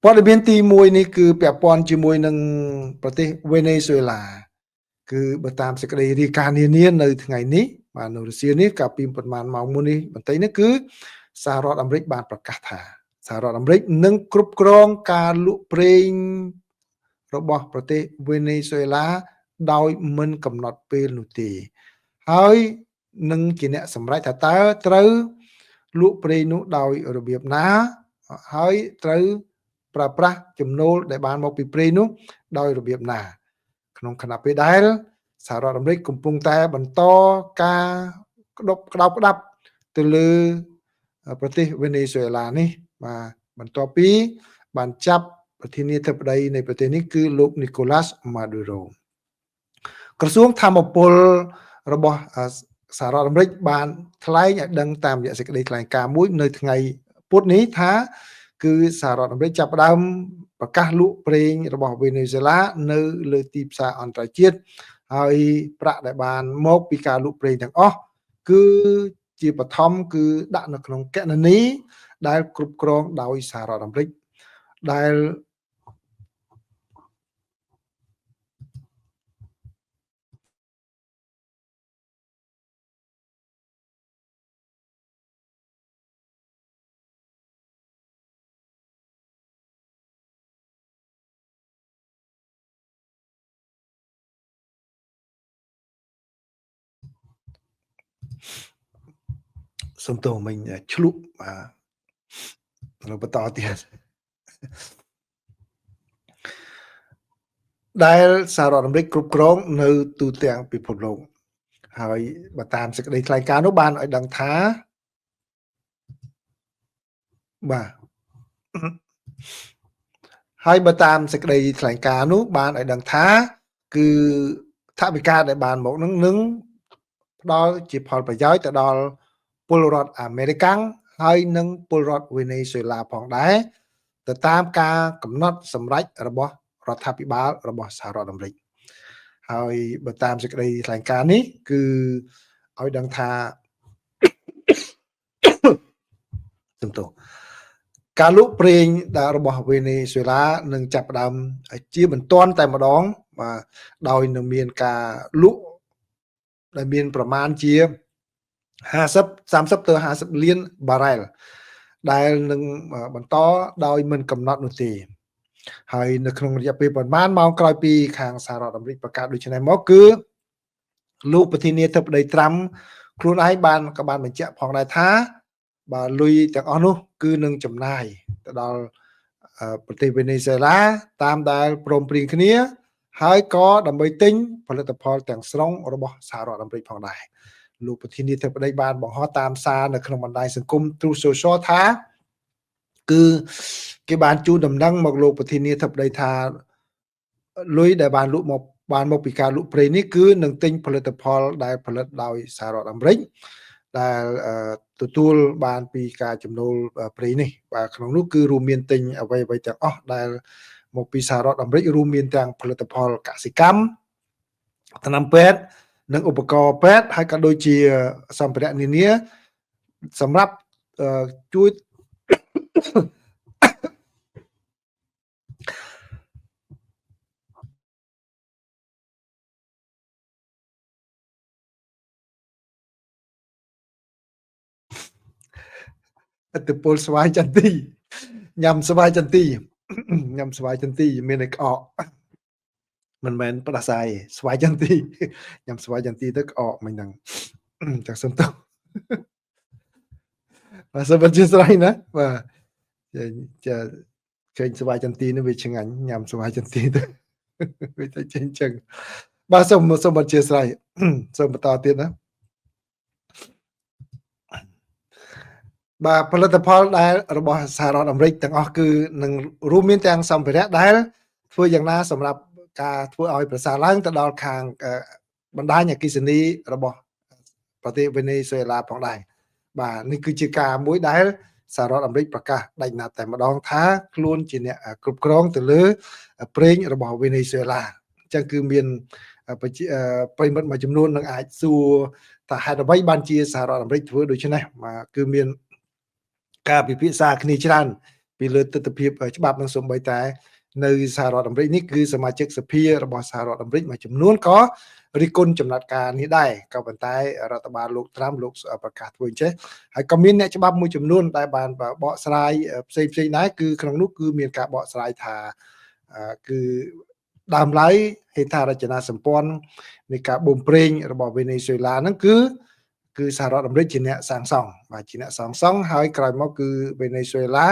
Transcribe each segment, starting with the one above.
ព័ត៌មានទី1នេះគឺពាក់ព័ន្ធជាមួយនឹងប្រទេសវេណេស៊ុយឡាគឺបើតាមសេចក្តីរាយការណ៍នានានៅថ្ងៃនេះបាទនៅរុស្ស៊ីនេះកាលពីប្រហែលម៉ោងមុននេះបន្តិចនេះគឺសហរដ្ឋអាមេរិកបានប្រកាសថាសហរដ្ឋអាមេរិកនឹងគ្រប់គ្រងការលក់ប្រេងរបស់ប្រទេសវេណេស៊ុយឡាដោយមិនកំណត់ពេលនោះទេហើយនឹងជាអ្នកសម្រេចថាតើត្រូវលក់ប្រេងនោះដោយរបៀបណាហើយត្រូវប្រើប្រាស់ចំណូលដែលបានមកពីប្រេងនោះដោយរបៀបណាក្នុងខណៈពេលដែលសហរដ្ឋអាមេរិកកំពុងតែបន្តការក្តាប់ទៅលើប្រទេសវេណេស៊ុយឡានេះបាទបន្ទាប់ពីបានចាប់ប្រធានាធិបតីនៃប្រទេសនេះគឺលោកនីកូឡាស់ម៉ាឌូរ៉ូក្រសួងធម្មពលរបស់សហរដ្ឋអាមេរិកបានថ្លែងឲ្យដឹងតាមរយៈសេចក្តីថ្លែងការណ៍មួយនៅថ្ងៃពុធនេះថាគឺសហរដ្ឋអាមេរិកចាប់ផ្ដើមប្រកាសលក់ប្រេងរបស់វេណេស៊ុយឡានៅលើទីផ្សារអន្តរជាតិហើយប្រាក់ដែលបានមកពីការលក់ប្រេងទាំងអស់គឺជាបឋមគឺដាក់នៅក្នុងគណនីដែលគ្រប់គ្រងដោយសហរដ្ឋអាមេរិកដែលសំទោសមិញឆ្លុះបាទបន្តទៀតដែលសហរដ្ឋអាមេរិកគ្រប់គ្រងនៅទូទាំងពិភពលោកហើយបើតាមសេចក្តីថ្លែងការណ៍នោះបានឲ្យដឹងថាបាទហើយបើតាមសេចក្តីថ្លែងការណ៍នោះបានឲ្យដឹងថាគឺថវិកាដែលបានមកនឹងផ្ដល់ជាផលប្រយោជន៍ទៅដល់ពលរដ្ឋអាមេរិកហើយនិងពលរដ្ឋវេណេស៊ុយឡាផងដែរទៅតាមការកំណត់សម្រេចរបស់រដ្ឋាភិបាលរបស់សហរដ្ឋអាមេរិកហើយបើតាមសេចក្តីថ្លែងការណ៍នេះគឺឲ្យដឹងថាសំទោសការលក់ប្រេងរបស់វេណេស៊ុយឡានឹងចាប់ផ្ដើមជាបន្ទាន់តែម្ដងបាទដោយនឹងមានការលក់ដែលមានប្រមាណជា30ទៅ50លានបារ៉ែលដែលនឹងបន្តដោយមិនកំណត់នោះទេហើយនៅក្នុងរយៈពេលប្រហែលម៉ោងក្រោយពីខាងសហរដ្ឋអាមេរិកប្រកាសដូចនេះមកគឺលោកប្រធានាធិបតីត្រាំខ្លួនឯងក៏បានបញ្ជាក់ផងដែរថាបាទលុយទាំងអស់នោះគឺនឹងចំណាយទៅដល់ប្រទេសវេណេស៊ុយឡាតាមដែលព្រមព្រៀងគ្នាហើយក៏ដើម្បីទិញផលិតផលទាំងស្រុងរបស់សហរដ្ឋអាមេរិកផងដែរលោកប្រធានាធិបតីបានបង្ហោះតាមសារនៅក្នុងបណ្ដាញសង្គម Truth Social ថាគឺគេបានជូនដំណឹងមកលោកប្រធានាធិបតីថាលុយដែលបានមកពីការលក់ប្រេងនេះគឺនឹងទិញផលិតផលដែលផលិតដោយសហរដ្ឋអាមេរិកដែលទទួលបានពីការចំណូលប្រេងនេះបាទក្នុងនោះគឺរួមមានទិញអ្វីៗទាំងអស់ដែលមកពីសហរដ្ឋអាមេរិករួមមានទាំងផលិតផលកសិកម្មថ្នាំពេទ្យនិងឧបករណ៍ពេទ្យហើយក៏ដូចជាសម្ភារៈនានាសម្រាប់ជួយឥទ្ធិពលស្វាយចន្ទីញ៉ាំស្វាយចន្ទីមានតែក្អកមិនមែនផ្ដាសាយស្វាយចន្ទីញ៉ាំស្វាយចន្ទីទៅក្អកមិនហ្នឹងចាក់សុំទៅបាទសូមអរគុណស្រ័យណាបាទចាឃើញស្វាយចន្ទីនេះវាឆ្ងាញ់ញ៉ាំស្វាយចន្ទីទៅវាទៅចេញចឹងបាទសូមអរគុណស្រ័យសូមបន្តទៀតណាបាទផលិតផលដែលរបស់សហរដ្ឋអាមេរិកទាំងអស់គឺនឹងរួមមានទាំងសម្ភារៈដែលធ្វើយ៉ាងណាសម្រាប់ការធ្វើឲ្យប្រសើរឡើងទៅដល់ខាងបណ្ដាញអគ្គិសនីរបស់ប្រទេសវេណេស៊ុយឡាផងដែរបាទនេះគឺជាការមួយដែលសហរដ្ឋអាមេរិកប្រកាសដាច់ណាត់តែម្ដងថាខ្លួនជាអ្នកគ្រប់គ្រងទៅលើប្រេងរបស់វេណេស៊ុយឡាអញ្ចឹងគឺមានប្រិមិត្តមួយចំនួននឹងអាចសួរថាហេតុអ្វីបានជាសហរដ្ឋអាមេរិកធ្វើដូច្នេះគឺមានការពិភាក្សាគ្នាច្រើន ពីលើទស្សនវិជ្ជាច្បាប់នឹងសូម្បីតែនៅសហរដ្ឋអាមេរិកនេះគឺសមាជិកសភារបស់សហរដ្ឋអាមេរិកមួយចំនួនក៏រិះគន់ចំណាត់ការនេះដែរក៏ប៉ុន្តែរដ្ឋបាលលោកត្រាំលោកប្រកាសធ្វើអញ្ចេះហើយក៏មានអ្នកច្បាប់មួយចំនួនដែលបានបកស្រាយផ្សេងដែរគឺក្នុងនោះគឺមានការបកស្រាយថាគឺដើមឡើយហេដ្ឋារចនាសម្ព័ន្ធនៃការបំប្រេងរបស់វេណេស៊ុយឡាហ្នឹងគឺសហរដ្ឋអាមេរិកជាអ្នកសាងសង់បាទជាអ្នកសាងសង់ហើយក្រោយមកគឺវេណេស៊ុយឡា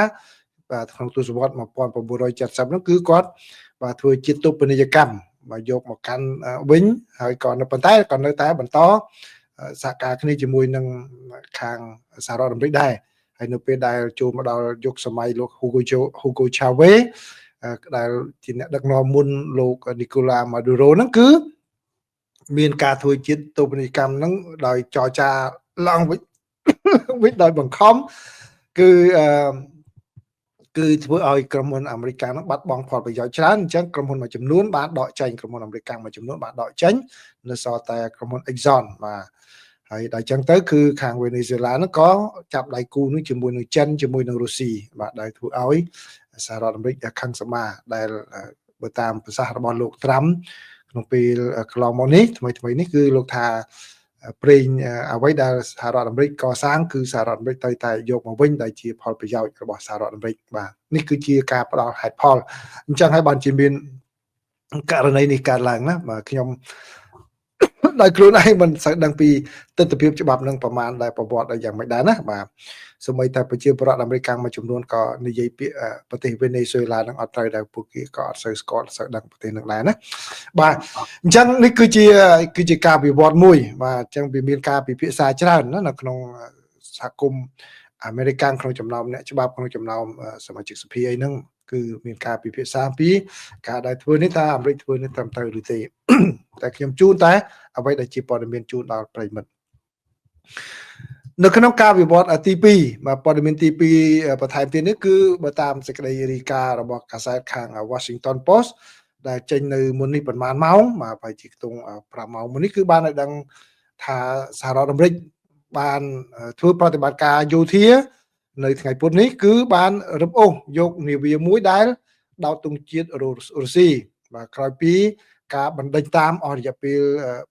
បាទក្នុងទសវត្ស1970ហ្នឹងគឺគាត់បាទធ្វើជាទូពនិយកម្មបាទយកមកកាន់វិញហើយក៏នៅប៉ុន្តែក៏នៅតែបន្តសហការគ្នាជាមួយនឹងខាងសហរដ្ឋអាមេរិកដែរហើយនៅពេលដែលចូលមកដល់យុគសម័យលោក Hugo Chavez ដែលជាអ្នកដឹកនាំមុនលោក Nicolas Maduro ហ្នឹងគឺមានការធ្វើជាទូពនិយកម្មហ្នឹងដោយចរចាឡើងវិញដោយបង្ខំគឺធ្វើឲ្យក្រុមហ៊ុនអាមេរិកហ្នឹងបាត់បង់ផលប្រយោជន៍ច្រើនអញ្ចឹងក្រុមហ៊ុនមួយចំនួនបានដកចេញក្រុមហ៊ុនអាមេរិកមួយចំនួនបានដកចេញនៅសល់តែក្រុមហ៊ុន Exxon បាទហើយដល់អញ្ចឹងទៅគឺខាងវេណេស៊ុយឡាហ្នឹងក៏ចាប់ដៃគូនឹងជាមួយនឹងចិនជាមួយនឹងរុស្ស៊ីបាទដែលធ្វើឲ្យសហរដ្ឋអាមេរិកខឹងសម្បាដែលបើតាមប្រសាសន៍របស់លោកត្រាំក្នុងពេលកន្លងមកនេះថ្មីនេះគឺលោកថាប្រេងអ្វីដែលសហរដ្ឋអាមេរិកកសាងគឺសហរដ្ឋអាមេរិកទៅតែយកមកវិញដែលជាផលប្រយោជន៍របស់សហរដ្ឋអាមេរិកបាទនេះគឺជាការផ្ដល់ហេតុផលអញ្ចឹងហើយបានជាមានករណីនេះកើតឡើងណាបាទខ្ញុំដោយខ្លួនឯងមិនសូវដឹងពីទស្សនវិជ្ជាច្បាប់នឹងប្រមាណដែលប្រវត្តិយ៉ាងមិនដែរណាបាទសូម្បីតែប្រជាពលរដ្ឋអាមេរិកមួយចំនួនក៏និយាយពាក្យប្រទេសវេណេស៊ុយឡានឹងអត់ត្រូវដែរពួកគេក៏អត់សូវស្គាល់សូវដឹងប្រទេសនឹងដែរណាបាទអញ្ចឹងនេះគឺជាការវិវត្តមួយបាទអញ្ចឹងវាមានការពិភាក្សាច្រើនណានៅក្នុងសហគមន៍អាមេរិកក្នុងចំណោមអ្នកច្បាប់ក្នុងចំណោមសមាជិកសភាអីហ្នឹងគឺមានការពិភាក្សាពីការដែលធ្វើនេះថាអាមេរិកធ្វើនេះត្រឹមត្រូវឬទេតែខ្ញុំជូនតែអ្វីដែលជាព័ត៌មានជូនដល់ប្រិយមិត្តនៅក្នុងការវិវត្តទី2បាទព័ត៌មានទី2បន្ថែមទៀតនេះគឺបើតាមសេចក្តីរាយការណ៍របស់កាសែតខាង Washington Post ដែលចេញនៅមុននេះប្រហែលម៉ោងបាទប្រហែលជាខ្ទង់5ម៉ោងមុននេះគឺបានឲ្យដឹងថាសហរដ្ឋអាមេរិកបានធ្វើប្រតិបត្តិការយោធានៅថ្ងៃពុធនេះគឺបានរឹបអូសយកនាវាមួយដែលដោតទង់ជាតិរុស្ស៊ីបាទក្រោយពីការបណ្ដេញតាមអស់រយៈពេល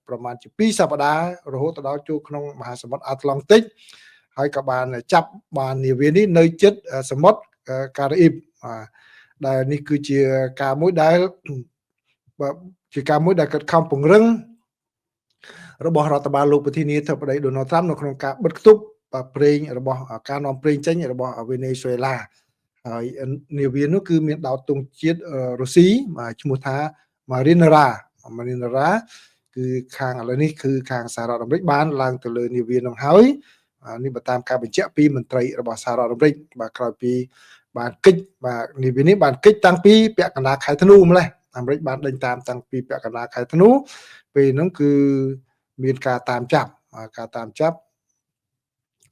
ប្រមាណជា2សប្តាហ៍រហូតដល់ចូលក្នុងមហាសមុទ្រអាត្លង់តិកហើយក៏បានចាប់បាននាវានេះនៅជិតសមុទ្រការ៉ាអ៊ីបដែលនេះគឺជាការមួយដែលកាត់ខំពង្រឹងរបស់រដ្ឋបាលលោកប្រធានាធិបតីដូណាល់ត្រាំនៅក្នុងការបិទគប់ប្រេងរបស់ការនាំប្រេងចេញរបស់វេណេស៊ុយឡាហើយនាវានោះគឺមានដោតទង់ជាតិរុស្ស៊ីឈ្មោះថា Marinara គឺខាងឥឡូវនេះគឺខាងសហរដ្ឋអាមេរិកបានឡើងទៅលើនាវានោះហើយនេះបើតាមការបញ្ជាក់ពីមន្ត្រីរបស់សហរដ្ឋអាមេរិកបាទក្រោយពីបានកិច្ចបាទនាវានេះបានកិច្ចតាំងពីពាក់កណ្ដាលខែធ្នូម្លេះអាមេរិកបានដេញតាមតាំងពីពាក់កណ្ដាលខែធ្នូពេលហ្នឹងគឺមានការតាមចាប់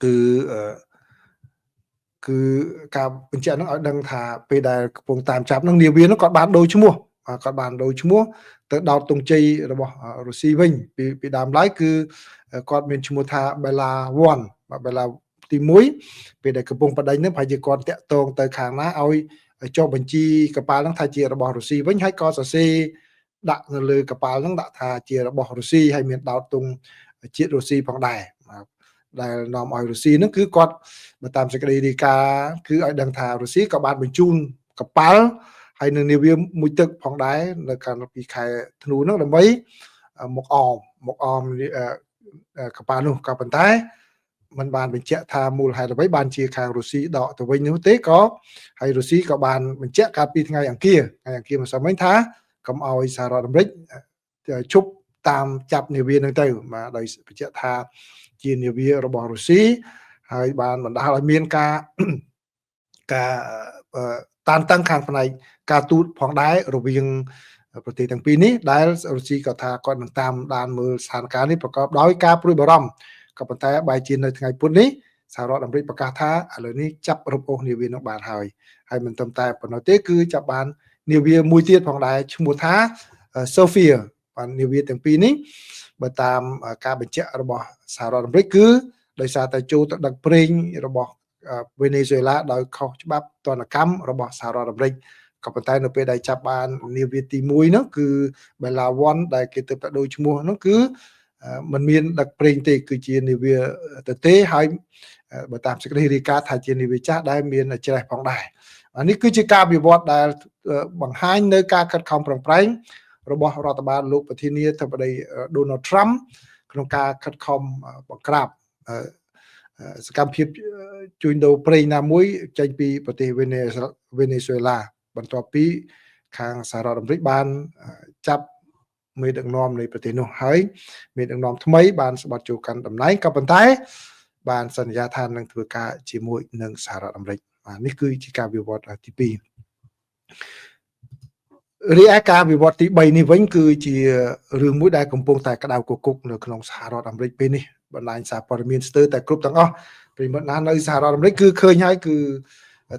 គឺការបញ្ជាក់ហ្នឹងឲ្យដឹងថាពេលដែលកំពុងតាមចាប់ហ្នឹងនាវាហ្នឹងគាត់បានដូរឈ្មោះទៅដោតទង់ជ័យរបស់រុស្ស៊ីវិញពីដើមឡើយគឺគាត់មានឈ្មោះថា Bella 1បាទ Bella ទី1ពេលដែលកំពុងបដិញហ្នឹងប្រហែលជាគាត់តាក់ទងទៅខាងណាឲ្យចុះបញ្ជីកប៉ាល់ហ្នឹងថាជារបស់រុស្ស៊ីវិញហើយក៏សរសេរដាក់នៅលើកប៉ាល់ហ្នឹងដាក់ថាជារបស់រុស្ស៊ីហើយមានដោតទង់ជាតិរុស្ស៊ីផងដែរដែលនាំឲ្យរុស្ស៊ីហ្នឹងគឺគាត់បើតាមសេចក្តីរាយការណ៍គឺឲ្យដឹងថារុស្ស៊ីក៏បានបញ្ជូនកប៉ាល់ហើយនៅនាវាមួយទឹកផងដែរនៅកាលពីខែធ្នូហ្នឹងដើម្បីមកអមកប៉ាល់នោះក៏ប៉ុន្តែมันបានបញ្ជាក់ថាមូលហេតុអ្វីបានជាខាងរុស្ស៊ីដកទៅវិញនោះទេក៏ហើយរុស្ស៊ីក៏បានបញ្ជាក់កាលពីថ្ងៃអង្គារម្សិលមិញថាកុំឲ្យសហរដ្ឋអាមេរិកជប់តាមចាប់នាវានឹងទៅបាទដោយបញ្ជាក់ថាជានាវារបស់រុស្ស៊ីហើយបានបណ្ដាលឲ្យមានការតានតឹងខាងផ្នែកការទូតផងដែររវាងប្រទេសទាំងពីរនេះដែលរុស្ស៊ីក៏ថាគាត់នឹងតាមដានមើលស្ថានភាពនេះប្រកបដោយការព្រួយបារម្ភក៏ប៉ុន្តែបែរជានៅថ្ងៃពុធនេះសហរដ្ឋអាមេរិកប្រកាសថាឥឡូវនេះចាប់រឹបអូសនាវានោះបានហើយមិនត្រឹមតែប៉ុណ្ណោះទេគឺចាប់បាននាវាមួយទៀតផងដែរឈ្មោះថា Sophia បាននាវាទាំងពីរនេះបើតាមការបញ្ជាក់របស់សហរដ្ឋអាមេរិកគឺដោយសារតែចូលទៅដឹកប្រេងរបស់ វេណេស៊ុយអេឡាដោយខុសច្បាប់ទណ្ឌកម្មរបស់សហរដ្ឋអាមេរិកក៏ប៉ុន្តែនៅពេលដែលចាប់បាននាវាទី1នោះគឺ Bella One ដែលគេទៅដូរឈ្មោះនោះគឺมันមានដឹកប្រេងទេគឺជានាវាទទេហើយបើតាមសេចក្តីរាយការណ៍ថាជានាវាចាស់ដែលមានច្រេះផងដែរនេះគឺជាការវិវត្តដែលបង្ហាញនៅការខិតខំប្រឹងប្រែងរបស់រដ្ឋបាលលោកប្រធានាធិបតី Donald Trump ក្នុងការខិតខំបង្ក្រាបសកម្មភាពជួញដូរប្រេងណាមួយចេញពីប្រទេសវេណេស៊ុយអេឡាបន្ទាប់ពីខាងសហរដ្ឋអាមេរិកបានចាប់មេដឹកនាំនៃប្រទេសនោះហើយមេដឹកនាំថ្មីបានស្បត់ចូលកាន់តំណែងក៏ប៉ុន្តែបានសន្យាថានឹងធ្វើការជាមួយនឹងសហរដ្ឋអាមេរិកនេះគឺជាការវិវត្តទី2រីឯការវិវត្តទី3នេះវិញគឺជារឿងមួយដែលកំពុងតែក្តៅគគុកនៅក្នុងសហរដ្ឋអាមេរិកពេលនេះបណ្ដាញសារព័ត៌មានស្ទើរតែគ្រប់ទាំងអស់ប្រិមត្តណានៅសហរដ្ឋអាមេរិកគឺឃើញហើយគឺ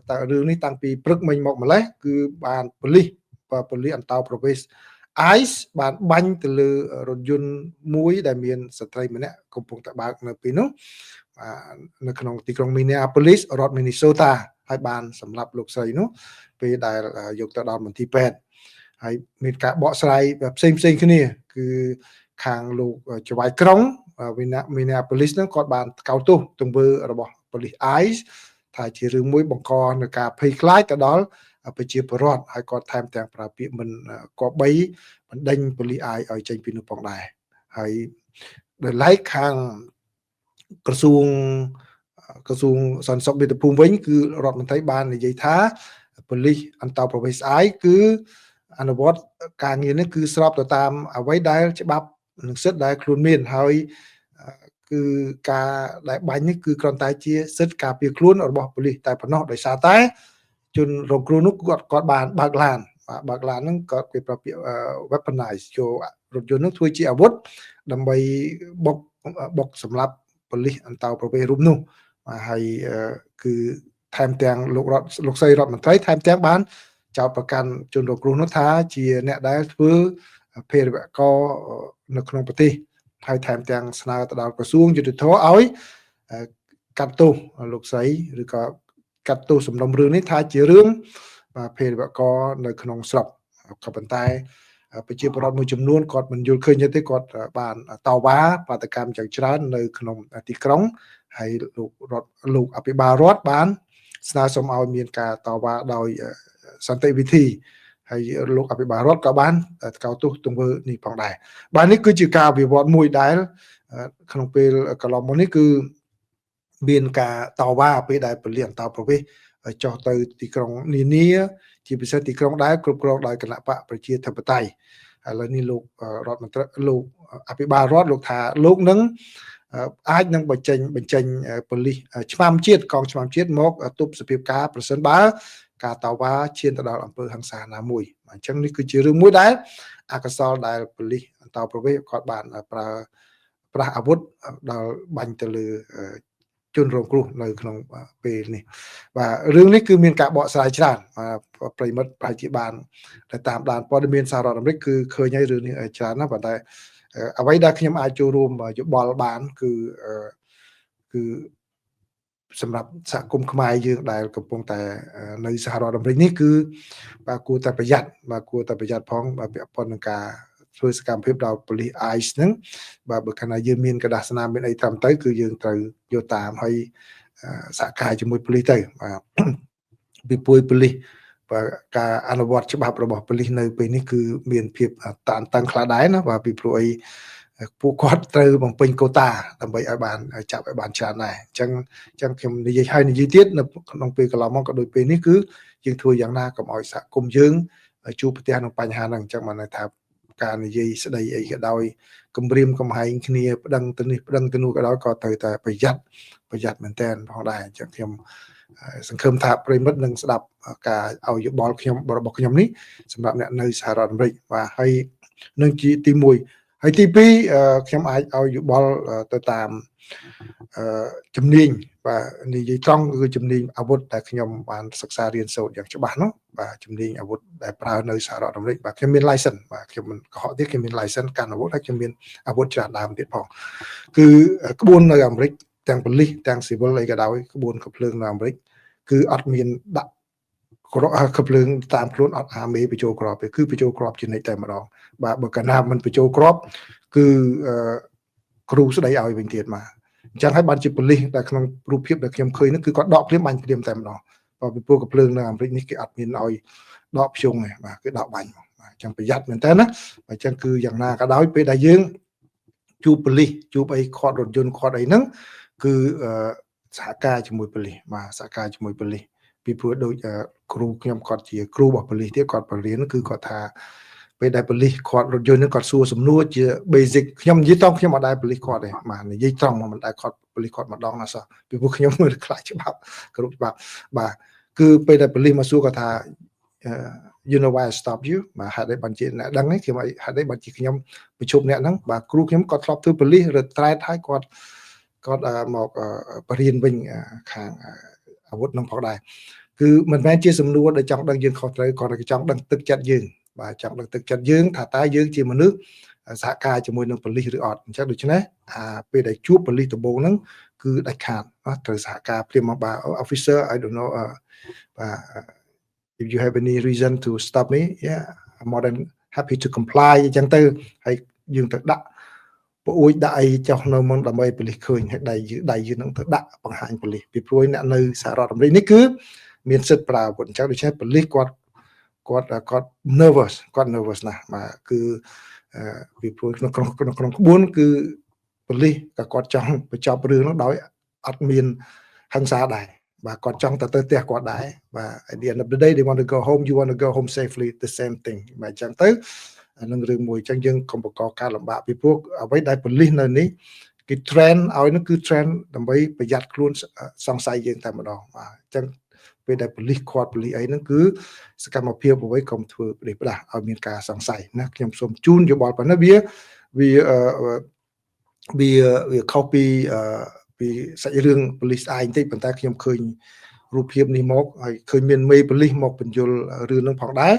តែរឿងនេះតាំងពីព្រឹកមិញមកម្លេះគឺបានប៉ូលីសអន្តោប្រវេសន៍ ICE បានបាញ់ទៅលើរថយន្តមួយដែលមានស្ត្រីម្នាក់កំពុងតែបើកនៅពេលនោះនៅក្នុងទីក្រុង Minneapolis រដ្ឋ Minnesota ហើយបានសម្លាប់លោកស្រីនោះពេលដែលយកទៅដល់មន្ទីរពេទ្យហើយមានការបកស្រាយផ្សេងគ្នាគឺខាងលោកចៅហ្វាយក្រុង Minneapolis ហ្នឹងគាត់បានកោតទោសទង្វើរបស់ប៉ូលីស ICE ថាជារឿងមួយបង្កនៅការភ័យខ្លាចទៅដល់ប្រជាពលរដ្ឋហើយគាត់ថែមទាំងប្រើពាក្យមិនគប្បីបណ្ដេញប៉ូលីស ICE ឲ្យចេញពីនោះផងដែរហើយដោយឡែកខាងក្រសួងសន្តិសុខមាតុភូមិវិញគឺរដ្ឋមន្ត្រីបាននិយាយថាប៉ូលីសអន្តោប្រវេសន៍ ICE គឺអនុវត្តការងារនេះគឺស្របទៅតាមអ្វីដែលច្បាប់និងសិទ្ធិដែលខ្លួនមានហើយគឺការដែលបាញ់នេះគឺគ្រាន់តែជាសិទ្ធិការពារខ្លួនរបស់ប៉ូលីសតែប៉ុណ្ណោះដោយសារតែជនរងគ្រោះនោះគាត់បានបើកឡានហ្នឹងគាត់គេប្រើពាក្យ weaponize ចូលរថយន្តនោះធ្វើជាអាវុធដើម្បីបុកសម្លាប់ប៉ូលីសអន្តោប្រវេសន៍រូបនោះហើយគឺថែមទាំងលោកស្រីរដ្ឋមន្ត្រីថែមទាំងបានចោទប្រកាន់ជនរងគ្រោះនោះថាជាអ្នកដែលធ្វើភេរវករនៅក្នុងប្រទេសហើយថែមទាំងស្នើទៅដល់ក្រសួងយុតិធធឲ្យកាត់ទោសលោកស្រីឬក៏កាត់ទោសសំណុំរឿងនេះថាជារឿងភេរវករនៅក្នុងស្រុកក៏ប៉ុន្តែប្រជាពលរដ្ឋមួយចំនួនគាត់មិនយល់ឃើញទេគាត់បានតវ៉ាបាតកម្មយ៉ាងច្រើននៅក្នុងទីក្រុងហើយលោកអភិបាលរដ្ឋបានស្នើសុំឲ្យមានការតវ៉ាដោយសន្តិវិធីហើយលោកអភិបាលរដ្ឋក៏បានកោតទោសទង្វើនេះផងដែរបាទនេះគឺជាការវិវត្តមួយដែលក្នុងពេលកន្លងមកនេះគឺមានការតវ៉ាពេលដែលពលិអន្តោប្រវេសន៍ចុះទៅទីក្រុងនានាជាពិសេសទីក្រុងដែលគ្រប់គ្រងដោយគណៈបកប្រជាធិបតេយ្យឥឡូវនេះលោករដ្ឋមន្ត្រីលោកអភិបាលរដ្ឋលោកថាលោកនឹងអាចនឹងបញ្ចេញប៉ូលីសឆ្មាំជាតិកងឆ្មាំជាតិមកទប់ស្ពិបការប្រសិនបើការតវ៉ាឈានទៅដល់អំពើហិង្សាណាមួយអញ្ចឹងនេះគឺជារឿងមួយដែលអកុសលដែលប៉ូលីសអន្តោប្រវេសន៍គាត់បានប្រើប្រាស់អាវុធដល់បាញ់ទៅលើជនរងគ្រោះនៅក្នុងពេលនេះបាទរឿងនេះគឺមានការបកស្រាយច្រើនប្រិមិត្តប្រហែលជាបានតាមដានព័ត៌មានសហរដ្ឋអាមេរិកគឺឃើញហើយរឿងនេះច្រើនណាស់ប៉ុន្តែអ្វីដែលខ្ញុំអាចចូលរួមយោបល់បានគឺសម្រាប់សហគមន៍ខ្មែរយើងដែលកំពុងតែនៅសហរដ្ឋអាមេរិកនេះគឺបាទគួរតែប្រយ័ត្នផងពាក់ព័ន្ធនឹងការធ្វើសកម្មភាពដល់ប៉ូលីស ICE ហ្នឹងបាទបើកាលណាយើងមានกระดาษស្នាមមានអីត្រឹមទៅគឺយើងត្រូវយកតាមហើយសហការជាមួយប៉ូលីសទៅបាទពីពួយប៉ូលីសបាទការអនុវត្តច្បាប់របស់ប៉ូលីសនៅពេលនេះគឺមានភាពតានតឹងខ្លះដែរណាបាទពីព្រោះអីពួកគាត់ត្រូវបំពេញកូតាដើម្បីឲ្យបានចាប់ឲ្យបានច្រើនដែរអញ្ចឹងខ្ញុំនិយាយទៀតនៅក្នុងពេលកន្លងមកក៏ដូចពេលនេះគឺយើងធ្វើយ៉ាងណាកុំឲ្យសហគមន៍យើងជួបប្រទះនឹងបញ្ហាហ្នឹងអញ្ចឹងបានន័យថាការនិយាយស្ដីអីក៏ដោយគំរាមកំហែងគ្នាប្តឹងទៅនេះប្តឹងទៅនោះក៏ដោយក៏ត្រូវតែប្រយ័ត្នមែនតើផងដែរអញ្ចឹងខ្ញុំសង្ឃឹមថាប្រិមិត្តនឹងស្ដាប់ការឲ្យយោបល់របស់ខ្ញុំនេះសម្រាប់អ្នកនៅសហរដ្ឋអាមេរិកបាទហើយនឹងជាទី1ហើយទី2ខ្ញុំអាចឲ្យយោបល់ទៅតាមជំនាញបាទនិយាយត្រង់គឺជំនាញអាវុធដែលខ្ញុំបានសិក្សារៀនសូត្រយ៉ាងច្បាស់នោះបាទជំនាញអាវុធដែលប្រើនៅសហរដ្ឋអាមេរិកបាទខ្ញុំមាន license បាទខ្ញុំមិនកុហកទៀតខ្ញុំមាន license កាន់អាវុធហើយខ្ញុំមានអាវុធច្រើនដើមទៀតផងគឺក្បួននៅអាមេរិក ទាំងប៉ូលីសទាំងស៊ីវិលអីក៏ដោយក្បួនកំភ្លើងនៅអាមេរិកគឺអត់មានដាក់កំភ្លើងតាមខ្លួនអត់អាមេបញ្ចូលក្របទេគឺបញ្ចូលក្របជានិច្ចតែម្ដងបាទបើកាលណាមិនបញ្ចូលក្របគឺគ្រូស្ដីឲ្យវិញទៀតមកអញ្ចឹងហើយបានជាប៉ូលីសដែលក្នុងរូបភាពដែលខ្ញុំឃើញនោះគឺគាត់ដកភ្លាមបាញ់ភ្លាមតែម្ដងបើពីព្រោះកំភ្លើងនៅអាមេរិកនេះគេអត់មានឲ្យដកភ្ជុងទេបាទគឺដកបាញ់បាទអញ្ចឹងប្រយ័ត្នមែនតើណាអញ្ចឹងគឺយ៉ាងណាក៏ដោយពេលដែលយើងជួបប៉ូលីសជួបអីខាត់រថយន្តខាត់អីហ្នឹងគឺសហការជាមួយប៉ូលីសបាទសហការជាមួយប៉ូលីសពីព្រោះដូចគ្រូខ្ញុំគាត់ជាគ្រូរបស់ប៉ូលីសទៀតគាត់បរៀនគឺគាត់ថាពេលដែលប៉ូលីសខាត់រថយន្តហ្នឹងគាត់សួរសំណួរជា basic ខ្ញុំនិយាយត្រង់ខ្ញុំអត់ដែរប៉ូលីសខាត់ទេបាទនិយាយត្រង់មកមិនដែរខាត់ប៉ូលីសខាត់ម្ដងណាសោះពីព្រោះខ្ញុំមើលខ្លាចច្បាប់គ្រប់ច្បាប់បាទគឺពេលដែលប៉ូលីសមកសួរគាត់ថា you know why I stop you បាទហេតុអីបានជាអ្នកដឹងហ្នឹងខ្ញុំហេតុអីបានជាខ្ញុំប្រជុំអ្នកហ្នឹងបាទគ្រូខ្ញុំគាត់ធ្លាប់ធ្វើប៉ូលីសរត្រែតហើយគាត់មកបរៀនវិញខាងអាវុធនឹងផងដែរគឺមិនមែនជាសំណួរដែលចង់ដឹងយើងខុសត្រូវគាត់តែចង់ដឹងទឹកចិត្តយើងបាទចង់ដឹងទឹកចិត្តយើងថាតើយើងជាមនុស្សសហការជាមួយនឹងប៉ូលីសឬអត់អញ្ចឹងដូច្នេះពេលដែលជួបប៉ូលីសដំបូងហ្នឹងគឺដាច់ខាតត្រូវសហការព្រាមមកបាទ officer I don't know បាទ if you have any reason to stop me yeah I'm more than happy to comply អញ្ចឹងទៅហើយយើងទៅដាក់ពួកអួយដាក់អីចុះនៅមុនដើម្បីប៉ូលីសឃើញហើយដៃយើងនឹងទៅដាក់បង្ហាញប៉ូលីសពីព្រោះអ្នកនៅសហរដ្ឋអាមេរិកនេះគឺមានសិទ្ធិប្រើអាវុធអញ្ចឹងដូច្នេះប៉ូលីសគាត់ nervous ណាស់បាទគឺពីព្រោះក្នុងក្បួនគឺប៉ូលីសក៏គាត់ចង់បញ្ចប់រឿងនោះដោយអត់មានហិង្សាដែរបាទគាត់ចង់ទៅផ្ទះគាត់ដែរបាទ at the end of the day they want to go home you want to go home safely the same thing បាទអញ្ចឹងទៅនឹងរឿងមួយអញ្ចឹងយើងកុំបង្កការលំបាកពីព្រោះអ្វីដែលប៉ូលីសនៅនេះគេ train ឲ្យនោះគឺ train ដើម្បីប្រយ័ត្នខ្លួនសង្ស័យយើងតែម្ដងបាទអញ្ចឹងពេលដែលប៉ូលីសខាត់ប៉ូលីសអីហ្នឹងគឺសកម្មភាពអ្វីកុំធ្វើផ្ដេសផ្ដាស់ឲ្យមានការសង្ស័យណាខ្ញុំសូមជូនយោបល់ប៉ុណ្ណឹងវាខុសពីសាច់រឿងប៉ូលីសស្អាយបន្តិចប៉ុន្តែខ្ញុំឃើញរូបភាពនេះមកហើយឃើញមានមេប៉ូលីសមកបញ្យល់រឿងហ្នឹងផងដែរ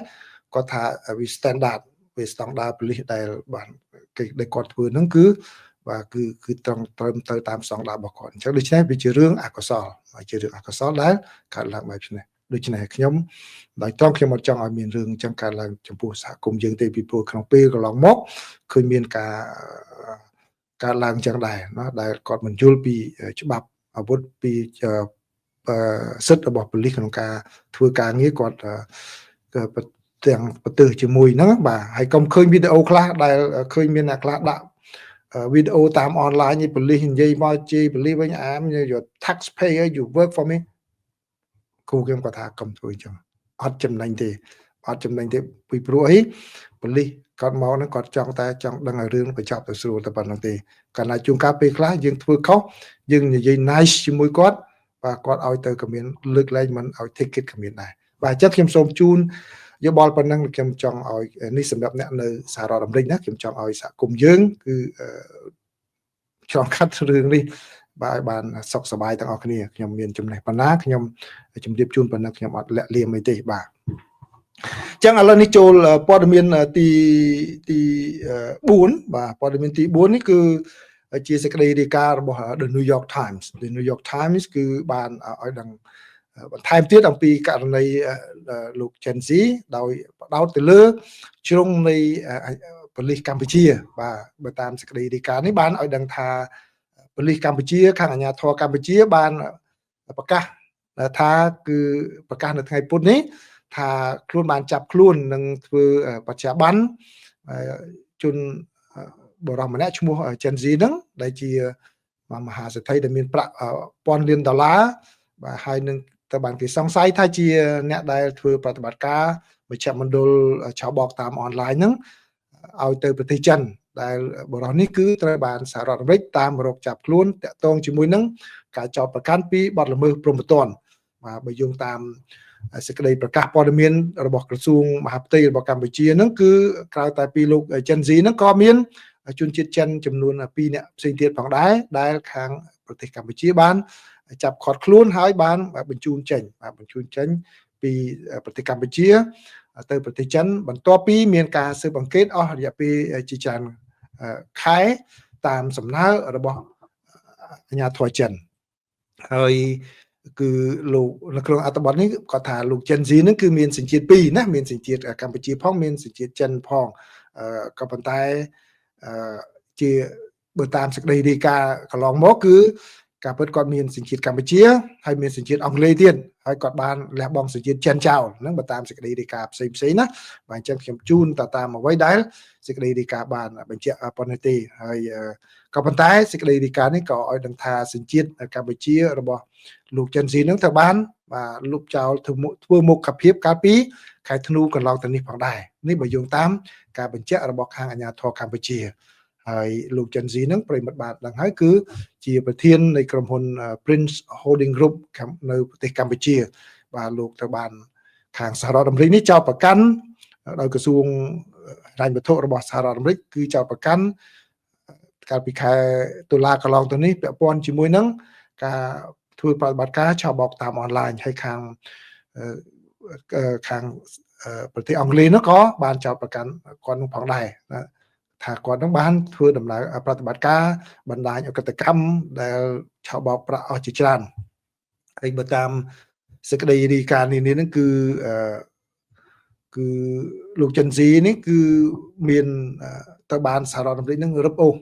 គាត់ថាវា standard វាស្តង់ដារប៉ូលីសដែលបានគេដែលគាត់ធ្វើហ្នឹងគឺបាទគឺត្រឹមទៅតាមស្តង់ដាររបស់គាត់អញ្ចឹងដូច្នេះវាជារឿងអកុសលជារឿងអកុសលដែលកើតឡើងបែបនេះដូច្នេះខ្ញុំដោយត្រង់ខ្ញុំអត់ចង់ឲ្យមានរឿងអញ្ចឹងកើតឡើងចំពោះសហគមន៍យើងទេពីព្រោះក្នុងពេលកន្លងមកឃើញមានការកើតឡើងអញ្ចឹងដែរណាដែលគាត់មិនយល់ពីច្បាប់អាវុធពីសិទ្ធិរបស់ប៉ូលីសក្នុងការធ្វើការងារគាត់ទាំងប្រទើសជាមួយហ្នឹងបាទហើយកុំឃើញវីដេអូខ្លះដែលឃើញមានអ្នកខ្លះដាក់វីដេអូតាមអនឡាញនេះប៉ូលីសនិយាយមកជេរប៉ូលីសវិញyour taxpayer you work for me គ្រូខ្ញុំគាត់ថាកុំធ្វើអញ្ចឹងអត់ចំណេញទេពីព្រោះអីប៉ូលីសគាត់មកហ្នឹងគាត់ចង់ដឹងឲ្យរឿងបញ្ចប់ទៅស្រួលតែប៉ុណ្្នឹងទេកាលណាជួនកាលពេលខ្លះយើងធ្វើខុសយើងនិយាយ nice ជាមួយគាត់បាទគាត់ឲ្យទៅក៏មានលើកលែងមិនឲ្យ ticket ក៏មានដែរបាទអញ្ចឹងខ្ញុំសូមជូនយោបល់ប៉ុណ្ណឹងខ្ញុំចង់ឲ្យនេះសម្រាប់អ្នកនៅសហរដ្ឋអាមេរិកណាខ្ញុំចង់ឲ្យសហគមន៍យើងគឺឆ្លងកាត់រឿងនេះបាទឲ្យបានសុខសប្បាយទាំងអស់គ្នាខ្ញុំមានចំណេះប៉ុណ្ណាខ្ញុំជម្រាបជូនប៉ុណ្ណឹងខ្ញុំអត់លាក់លៀមអីទេបាទអញ្ចឹងឥឡូវនេះចូលព័ត៌មានទី4បាទព័ត៌មានទី4នេះគឺជាសេចក្តីរាយការណ៍របស់ The New York Times គឺបានឲ្យដឹងបន្ថែមទៀតអំពីករណីលោក Gen Z ដោយផ្ដោតទៅលើជ្រុងនៃប៉ូលីសកម្ពុជាបាទបើតាមសេចក្តីរាយការណ៍នេះបានឲ្យដឹងថាប៉ូលីសកម្ពុជាខាងអាជ្ញាធរកម្ពុជាបានប្រកាសថាគឺប្រកាសនៅថ្ងៃពុធនេះថាខ្លួនបានចាប់ខ្លួននិងធ្វើបច្ចុប្បន្នជនបរិសម្នាក់ឈ្មោះ Gen Z ហ្នឹងដែលជាមហាសេដ្ឋីដែលមានប្រាក់$1000 លានបាទហើយនឹងទៅបានគេសង្ស័យថាជាអ្នកដែលធ្វើប្រតិបត្តិការមជ្ឈមណ្ឌលឆោបបតាមអនឡាញហ្នឹងឲ្យទៅប្រទេសចិនដែលបរិសុទ្ធនេះគឺត្រូវបានសហរដ្ឋអាមេរិកតាមរកចាប់ខ្លួនតាក់ទងជាមួយនឹងការចោទប្រកាន់ពីបទល្មើសព្រហ្មទណ្ឌបាទបើយោងតាមសេចក្តីប្រកាសព័ត៌មានរបស់ក្រសួងមហាផ្ទៃរបស់កម្ពុជាហ្នឹងគឺក្រៅតែពីលោក Gen Z ហ្នឹងក៏មានជនជាតិចិនចំនួន2នាក់ផ្សេងទៀតផងដែរដែលខាងប្រទេសកម្ពុជាបានចាប់ឃាត់ខ្លួនហើយបានបញ្ជូនចេញពីប្រទេសកម្ពុជាទៅប្រទេសចិនបន្ទាប់ពីមានការស៊ើបអង្កេតអស់រយៈពេលជាច្រើនខែតាមសំណើរបស់ អាញាធរចិនហើយគឺលោកនៅក្នុងអត្ថបទនេះគាត់ថាលោកចិនស៊ីហ្នឹងគឺមានសញ្ជាតិពីរណាមានសញ្ជាតិកម្ពុជាផងមានសញ្ជាតិចិនផងក៏ប៉ុន្តែជាបើតាមសេចក្តីរាយការណ៍កន្លងមកគឺការពិតគាត់មានសញ្ជាតិកម្ពុជាហើយមានសញ្ជាតិអង់គ្លេសទៀតហើយគាត់បានលះបង់សញ្ជាតិចិនចោលហ្នឹងបើតាមសេចក្តីរាយការណ៍ផ្សេងៗណាបាទអញ្ចឹងខ្ញុំជូនតាមអ្វីដែលសេចក្តីរាយការណ៍បានបញ្ជាក់ប៉ុណ្ណេះទេហើយក៏ប៉ុន្តែសេចក្តីរាយការណ៍នេះក៏ឲ្យដឹងថាសញ្ជាតិកម្ពុជារបស់លោកចិនស៊ីនឹងត្រូវបានបាទលុបចោលធ្វើមុខភាពកាលពីខែធ្នូកន្លងទៅនេះផងដែរនេះបើយោងតាមការបញ្ជាក់របស់ខាងអាជ្ញាធរកម្ពុជាហើយលោកចិនស៊ីនឹងប្រិមិត្តបាទដឹងហើយគឺជាប្រធាននៃក្រុមហ៊ុន Prince Holding Group នៅប្រទេសកម្ពុជាបាទលោកត្រូវបានខាងសហរដ្ឋអាមេរិកនេះចោទប្រកាន់ដោយក្រសួងហិរញ្ញវត្ថុរបស់សហរដ្ឋអាមេរិកគឺចោទប្រកាន់កាលពីខែតុលាកន្លងទៅនេះពាក់ព័ន្ធជាមួយនឹងការធ្វើប្រតិបត្តិការឆបោកតាមអនឡាញហើយខាងប្រទេសអង់គ្លេសនោះក៏បានចោទប្រកាន់គាត់នោះផងដែរណាថាគាត់នឹងបានធ្វើដំណើរប្រតិបត្តិការបណ្ដាញអកតកម្មដែលឆបោកប្រាក់អស់ជាច្រើនហើយបើតាមសេចក្តីរាយការណ៍នេះហ្នឹងគឺលោកចិនស៊ីនេះគឺមានទៅបានសហរដ្ឋអាមេរិកនឹងរឹបអូស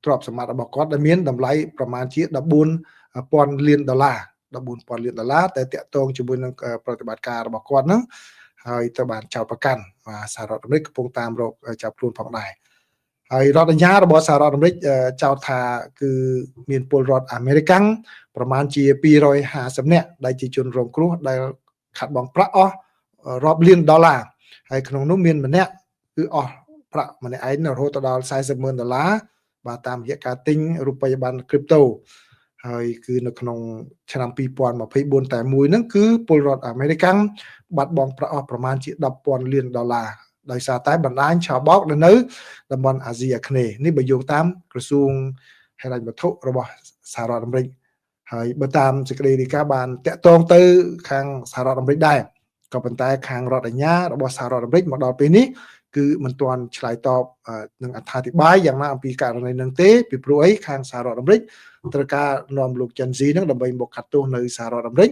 ទ្រព្យសម្បត្តិរបស់គាត់ដែលមានតម្លៃប្រមាណជា$14,000 លាន$14,000 លានតែតាក់ទងជាមួយនឹងប្រតិបត្តិការរបស់គាត់ហ្នឹងហើយទៅបានចោទប្រកាន់បាទសហរដ្ឋអាមេរិកកំពុងតាមរកចាប់ខ្លួនផងដែរហើយរដ្ឋអាជ្ញារបស់សហរដ្ឋអាមេរិកចោទថាគឺមានពលរដ្ឋអាមេរិកប្រមាណជា250នាក់ដែលជាជនរងគ្រោះដែលខាត់បងប្រាក់អស់រាប់លាន$ហើយក្នុងនោះមានម្នាក់គឺអស់ប្រាក់ម្នាក់ឯងរហូតដល់$40,000បាទតាមរយៈការទិញរូបិយប័ណ្ណគ្រីបតូហើយគឺនៅក្នុងឆ្នាំ2024តែមួយហ្នឹងគឺពលរដ្ឋអាមេរិកបាត់បង់ប្រាក់អស់ប្រមាណជា$10,000 លានដោយសារតែបណ្ដាញឆបោកនៅតំបន់អាស៊ីអាគ្នេយ៍នេះបើយោងតាមក្រសួងហិរញ្ញវត្ថុរបស់សហរដ្ឋអាមេរិកហើយបើតាមសេចក្តីរាយការណ៍បានតាក់ទងទៅខាងសហរដ្ឋអាមេរិកដែរក៏ប៉ុន្តែខាងរដ្ឋអាជ្ញារបស់សហរដ្ឋអាមេរិកមកដល់ពេលនេះគឺមិនទាន់ឆ្លើយតបនឹងអត្ថាធិប្បាយយ៉ាងណាអំពីករណីនឹងទេពីព្រោះអីខាងសហរដ្ឋអាមេរិកត្រូវការនាំលោកចិនស៊ីនឹងដើម្បីមកកាត់ទោសនៅសហរដ្ឋអាមេរិក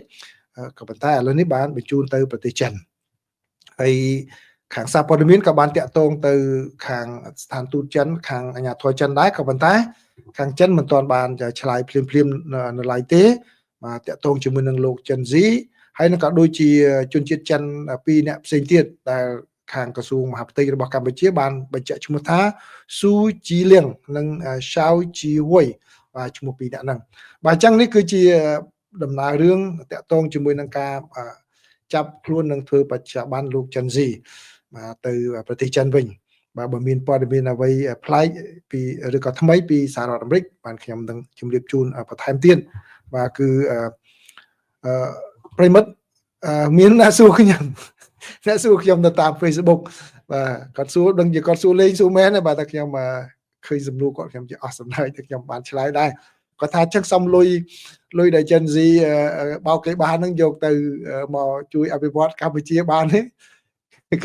ក៏ប៉ុន្តែឥឡូវនេះបានបញ្ជូនទៅប្រទេសចិនហើយខាងសារព័ត៌មានក៏បានតាក់ទងទៅខាងស្ថានទូតចិនខាងអាជ្ញាធរចិនដែរក៏ប៉ុន្តែខាងចិនមិនទាន់បានឆ្លើយភ្លាមនៅឡើយទេបាទតាក់ទងជាមួយនឹងលោកចិនស៊ីហើយនឹងក៏ដូចជាជនជាតិចិន2នាក់ផ្សេងទៀតដែលខាងក្រសួងមហាផ្ទៃរបស់កម្ពុជាបានបញ្ជាក់ឈ្មោះថាស៊ូជីលៀងនិងឆៅជីវុយបាទឈ្មោះ2នាក់ហ្នឹងបាទអញ្ចឹងនេះគឺជាដំណើររឿងតាក់ទងជាមួយនឹងការចាប់ខ្លួននិងធ្វើបច្ចុប្បន្នលោកចិនស៊ីបាទទៅប្រទេសចិនវិញបាទបើមានព័ត៌មានអ្វីប្លែកពីឬក៏ថ្មីពីសហរដ្ឋអាមេរិកបានខ្ញុំនឹងជម្រាបជូនបន្ថែមទៀតបាទគឺប្រិមិត្តមានអ្នកសួរខ្ញុំទៅតាម Facebook បាទគាត់សួរដឹងជាគាត់សួរលេងសួរមែនបាទតែខ្ញុំឃើញសំណួរគាត់ខ្ញុំជាអស់សំណើចតែខ្ញុំបានឆ្លើយដែរគាត់ថាចឹងសំលុយដែលចិនស៊ីបោកគេបាននឹងយកទៅមកជួយអភិវឌ្ឍកម្ពុជាបានទេ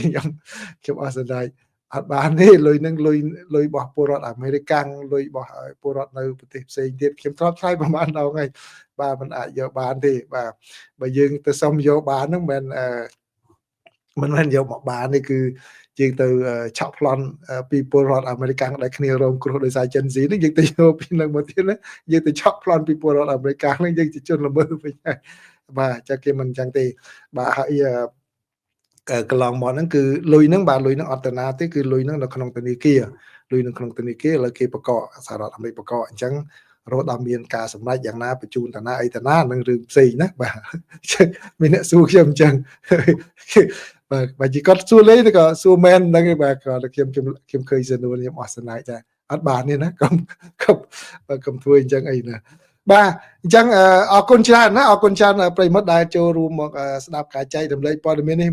ខ្ញុំអស់សំណើចអត់បានទេលុយនឹងលុយរបស់ពលរដ្ឋអាមេរិកលុយរបស់ពលរដ្ឋនៅប្រទេសផ្សេងទៀតខ្ញុំធ្លាប់ឆ្លើយប្រហែលដងហើយបាទមិនអាចយកបានទេបាទបើយើងទៅសុំយកបានហ្នឹងមិនមែនយកមកបានទេគឺយើងទៅឆក់ប្លន់ពីពលរដ្ឋអាមេរិកដែលគ្នារងគ្រោះដោយសារចិនស៊ីនេះយើងទៅយកពីនឹងមកទៀតណាយើងទៅឆក់ប្លន់ពីពលរដ្ឋអាមេរិកនេះយើងជាជនល្មើសវិញហើយបាទចាគេមិនអញ្ចឹងទេបាទហើយកន្លងមកហ្នឹងគឺលុយហ្នឹងបាទលុយហ្នឹងអត់តាណាទេគឺលុយហ្នឹងនៅក្នុងធនាគារឥឡូវគេបកកសហរដ្ឋអាមេរិកបកកអញ្ចឹងរហូតដល់មានការសម្រេចយ៉ាងណាបញ្ជូនតាណាអីតាណានឹងរឿងផ្សេងណាបាទមានអ្នកសួរខ្ញុំអញ្ចឹងបាទបើជីគាត់សួរលេងក៏សួរមែនហ្នឹងឯងបាទគាត់ខ្ញុំឃើញសំណួរខ្ញុំអស់សំណាយចាអត់បានទេណាកុំធ្វើអញ្ចឹងអីណាបាទអញ្ចឹងអរគុណច្រើនណាអរគុណច្រើនប្រិមិត្តដែលចូលរួមមកស្ដាប់ការចែករំលែកព័ត៌មាននេះ